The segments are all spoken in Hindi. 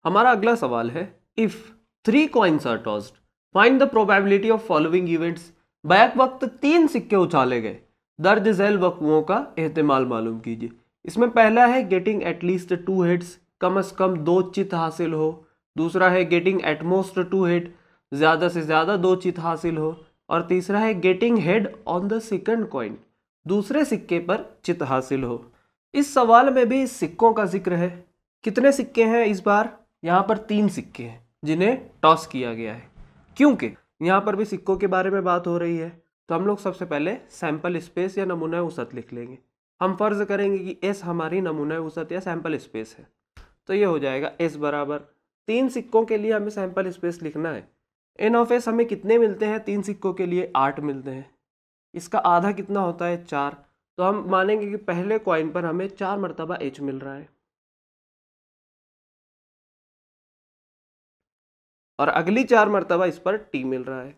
हमारा अगला सवाल है, if 3 coins are tossed, find the probability of following events। Back वक्त 3 सिक्के उछाले गए, दर्ज झैल वक़ुओं का एहतिमाल मालूम कीजिए। इसमें पहला है गेटिंग एटलीस्ट 2 हेड्स, कम से कम 2 चित हासिल हो। दूसरा है गेटिंग एटमोस्ट 2 हेड, ज़्यादा से ज़्यादा 2 चित हासिल हो। और तीसरा है getting head on the second coin, दूसरे सिक्के पर चित हासिल हो। इस सवाल में भी सिक्कों का जिक्र है। कितने सिक्के हैं इस बार? यहाँ पर 3 सिक्के हैं जिन्हें टॉस किया गया है। क्योंकि यहाँ पर भी सिक्कों के बारे में बात हो रही है, तो हम लोग सबसे पहले सैंपल स्पेस या नमूना वसत लिख लेंगे। हम फर्ज करेंगे कि एस हमारी नमूना वसत या सैंपल स्पेस है, तो ये हो जाएगा एस बराबर 3 सिक्कों के लिए हमें सैंपल स्पेस लिखना है। एन ऑफ एस हमें कितने मिलते हैं? 3 सिक्कों के लिए 8 मिलते हैं। इसका आधा कितना होता है? 4। तो हम मानेंगे कि पहले कॉइन पर हमें 4 मरतबा एच मिल रहा है और अगली 4 मरतबा इस पर टी मिल रहा है।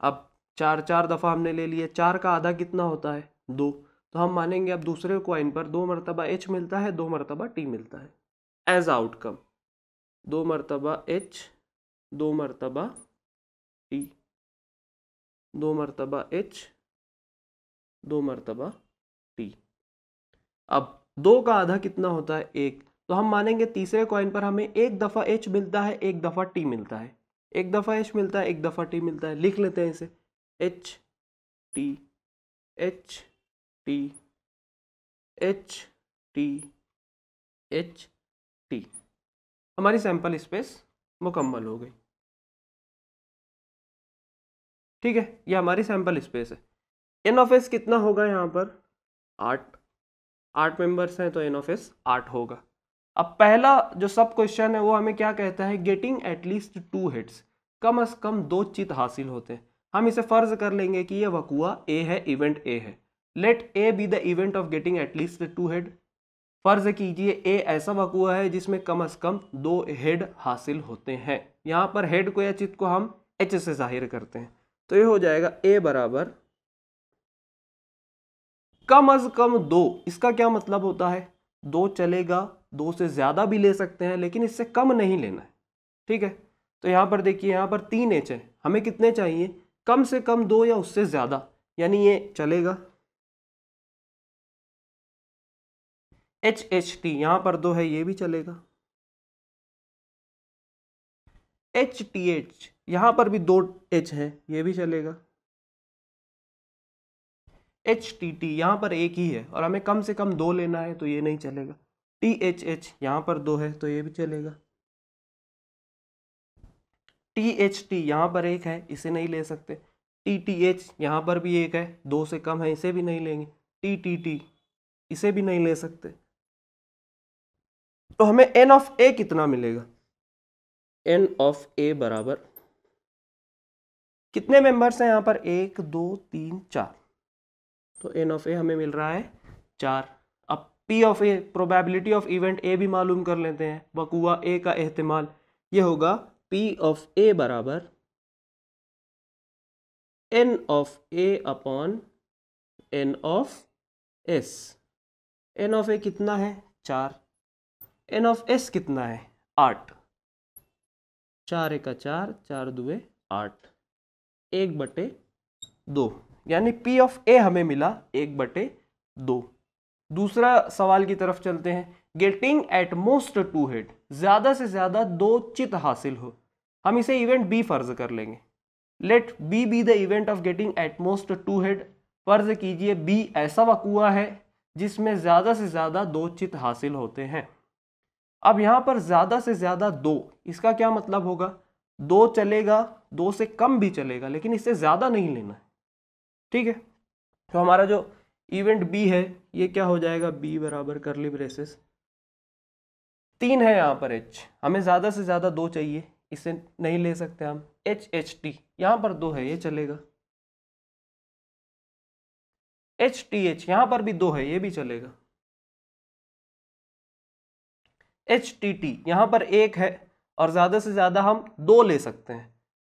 अब 4 दफ़ा हमने ले लिए, 4 का आधा कितना होता है? 2। तो हम मानेंगे अब दूसरे कॉइन पर 2 मरतबा एच मिलता है, 2 मरतबा टी मिलता है। एज आउटकम 2 मरतबा एच, 2 मरतबा टी, 2 मरतबा एच, 2 मरतबा टी। अब 2 का आधा कितना होता है? 1। तो हम मानेंगे तीसरे कॉइन पर हमें 1 दफ़ा एच मिलता है, 1 दफ़ा टी मिलता है। 1 दफ़ा एच मिलता है, 1 दफ़ा टी मिलता है। लिख लेते हैं इसे, H T, H T, H T, H T. हमारी सैंपल स्पेस मुकम्मल हो गई। ठीक है, ये हमारी सैंपल स्पेस है। एन ऑफ एस कितना होगा यहाँ पर? 8 मेंबर्स हैं तो एन ऑफ एस 8 होगा। अब पहला जो सब क्वेश्चन है वो हमें क्या कहता है? गेटिंग एटलीस्ट 2 हिट्स, कम से कम 2 चित हासिल होते हैं। हम इसे फर्ज कर लेंगे कि ये वकुआ ए है, इवेंट ए है। Let A be the event of getting at least 2 head. फर्ज कीजिए ए ऐसा वकुआ है जिसमें कम से कम 2 हेड हासिल होते हैं। यहाँ पर हेड को या चित को हम एच से जाहिर करते हैं, तो ये हो जाएगा ए बराबर कम से कम 2। इसका क्या मतलब होता है? 2 चलेगा, 2 से ज्यादा भी ले सकते हैं, लेकिन इससे कम नहीं लेना है। ठीक है, तो यहां पर देखिए, यहां पर 3 एच है, हमें कितने चाहिए? कम से कम 2 या उससे ज्यादा, यानी ये चलेगा। एच एच टी यहां पर 2 है, ये भी चलेगा। एच टी एच यहां पर भी 2 एच है, ये भी चलेगा। एच टी टी यहाँ पर एक ही है और हमें कम से कम 2 लेना है, तो ये नहीं चलेगा। टी एच एच यहाँ पर 2 है, तो ये भी चलेगा। टी एच टी यहाँ पर 1 है, इसे नहीं ले सकते। टी टी एच यहाँ पर भी 1 है, 2 से कम है, इसे भी नहीं लेंगे। टी टी टी इसे भी नहीं ले सकते। तो हमें एन ऑफ ए कितना मिलेगा? एन ऑफ ए बराबर कितने मेंबर्स हैं यहाँ पर? 1 2 3 4, तो एन ऑफ ए हमें मिल रहा है 4। अब P of A, probability of event A भी मालूम कर लेते हैं, वकुआ ए का एहतिमाल। ये होगा पी ऑफ ए बराबर N of A upon N of S. N of A कितना है? 4। एन ऑफ एस कितना है? 8। 4 का 4, 4 दुए 8, 1/2, यानी पी ऑफ ए हमें मिला 1/2। दूसरा सवाल की तरफ चलते हैं। गेटिंग एट मोस्ट 2 हेड, ज्यादा से ज्यादा 2 चित हासिल हो। हम इसे इवेंट बी फर्ज कर लेंगे। Let B be the event of getting at most 2 head. फर्ज कीजिए बी ऐसा वकुआ है जिसमें ज्यादा से ज्यादा 2 चित हासिल होते हैं। अब यहां पर ज्यादा से ज्यादा 2, इसका क्या मतलब होगा? 2 चलेगा, 2 से कम भी चलेगा, लेकिन इससे ज्यादा नहीं लेना है। ठीक है, तो हमारा जो इवेंट बी है ये क्या हो जाएगा? बी बराबर करली ब्रेसेस 3 है, यहाँ पर एच हमें ज्यादा से ज्यादा 2 चाहिए, इसे नहीं ले सकते हम। एच एच टी यहाँ पर 2 है, ये चलेगा। एच टी एच यहाँ पर भी 2 है, ये भी चलेगा। एच टी टी यहाँ पर 1 है और ज्यादा से ज्यादा हम 2 ले सकते हैं,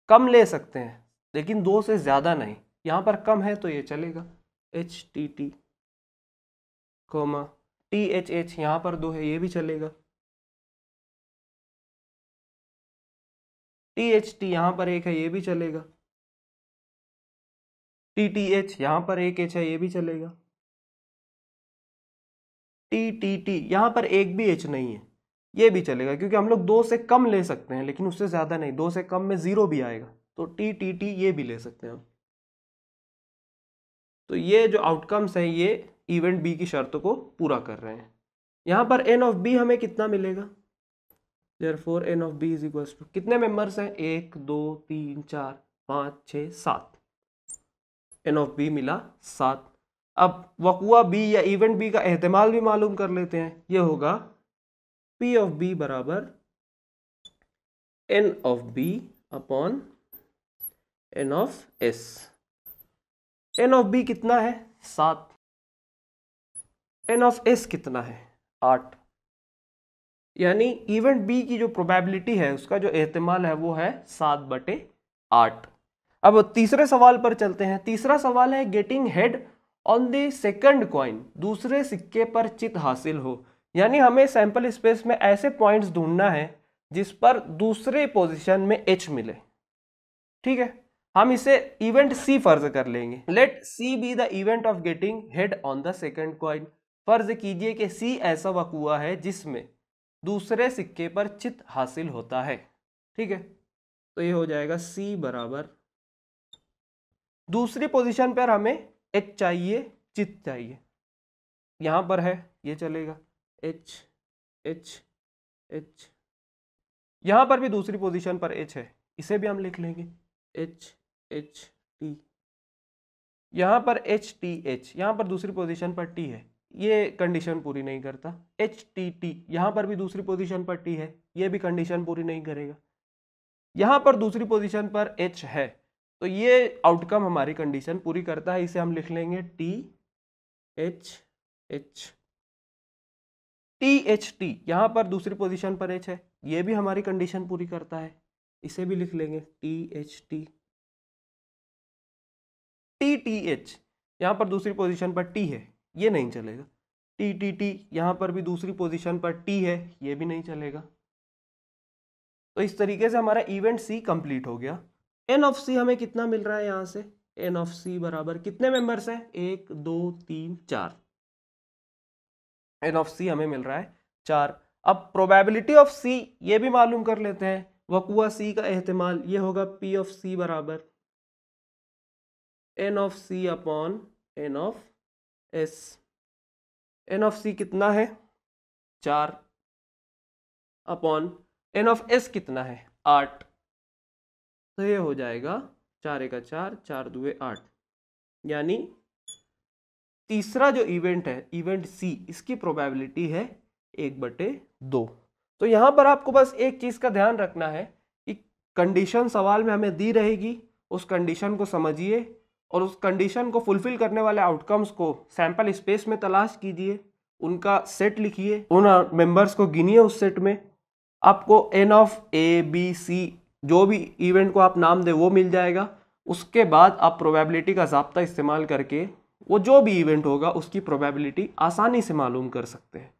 कम ले सकते हैं, लेकिन 2 से ज्यादा नहीं। यहाँ पर कम है तो ये चलेगा। H T T comma THH यहाँ पर 2 है, ये भी चलेगा। THT यहाँ पर 1 है, ये भी चलेगा। TTH यहाँ पर 1 H है, ये भी चलेगा। TTT यहाँ पर एक भी H नहीं है, ये भी चलेगा, क्योंकि हम लोग 2 से कम ले सकते हैं लेकिन उससे ज्यादा नहीं। 2 से कम में 0 भी आएगा, तो TTT ये भी ले सकते हैं हम। तो ये जो आउटकम्स हैं ये इवेंट बी की शर्त को पूरा कर रहे हैं। यहाँ पर n ऑफ b हमें कितना मिलेगा? Therefore n of b is equals to, कितने मेंबर्स हैं? 1 2 3 4 5 6 7। n ऑफ b मिला 7। अब वक़ुआ b या इवेंट b का एहतिमाल भी मालूम कर लेते हैं। ये होगा p ऑफ b बराबर n of b upon n of s। n of b कितना है? 7। n ऑफ s कितना है? 8। यानी इवेंट बी की जो प्रोबेबिलिटी है उसका जो एहतिमाल है वो है 7/8। अब तीसरे सवाल पर चलते हैं। तीसरा सवाल है getting head on the second coin, दूसरे सिक्के पर चित हासिल हो। यानी हमें सैंपल स्पेस में ऐसे पॉइंट्स ढूंढना है जिस पर दूसरे पोजीशन में एच मिले। ठीक है, हम इसे इवेंट सी फर्ज कर लेंगे। Let C be the event of getting head on the second coin. फर्ज कीजिए कि सी ऐसा वक़ुआ है जिसमें दूसरे सिक्के पर चित हासिल होता है। ठीक है, तो ये हो जाएगा C बराबर, दूसरी पोजीशन पर हमें H चाहिए, चित चाहिए। यहां पर है, ये चलेगा H H H। यहां पर भी दूसरी पोजीशन पर H है, इसे भी हम लिख लेंगे H H T। यहां पर H T H, यहां पर दूसरी पोजीशन पर T है, ये कंडीशन पूरी नहीं करता। HTT यहां पर भी दूसरी पोजीशन पर T है, ये भी कंडीशन पूरी नहीं करेगा। यहां पर दूसरी पोजीशन पर H है, तो ये आउटकम हमारी कंडीशन पूरी करता है। इसे हम लिख लेंगे THH। THT यहां पर दूसरी पोजीशन पर H है, ये भी हमारी कंडीशन पूरी करता है, इसे भी लिख लेंगे THT। TTH यहां पर दूसरी पोजीशन पर T है, ये नहीं चलेगा। TTT यहां पर भी दूसरी पोजीशन पर T है, ये भी नहीं चलेगा। तो इस तरीके से हमारा इवेंट C कंप्लीट हो गया। n ऑफ C हमें कितना मिल रहा है? यहां से n ऑफ C बराबर, कितने मेंबर्स हैं? 1 2 3 4। n ऑफ C हमें मिल रहा है 4। अब प्रोबेबिलिटी ऑफ C ये भी मालूम कर लेते हैं। वक़ुआ C का एहतिमाल ये होगा P ऑफ C बराबर n of C upon n of S। n of C कितना है? 4 अपॉन n ऑफ S कितना है? 8। तो ये हो जाएगा 4 × 4 4 2 8। यानी तीसरा जो इवेंट है, इवेंट C, इसकी प्रोबेबिलिटी है 1/2। तो यहाँ पर आपको बस एक चीज़ का ध्यान रखना है कि कंडीशन सवाल में हमें दी रहेगी, उस कंडीशन को समझिए और उस कंडीशन को फुलफिल करने वाले आउटकम्स को सैंपल स्पेस में तलाश कीजिए, उनका सेट लिखिए, उन मेंबर्स को गिनिए। उस सेट में आपको n of A B C जो भी इवेंट को आप नाम दें वो मिल जाएगा। उसके बाद आप प्रोबेबिलिटी का ज़ाब्ता इस्तेमाल करके वो जो भी इवेंट होगा उसकी प्रोबेबिलिटी आसानी से मालूम कर सकते हैं।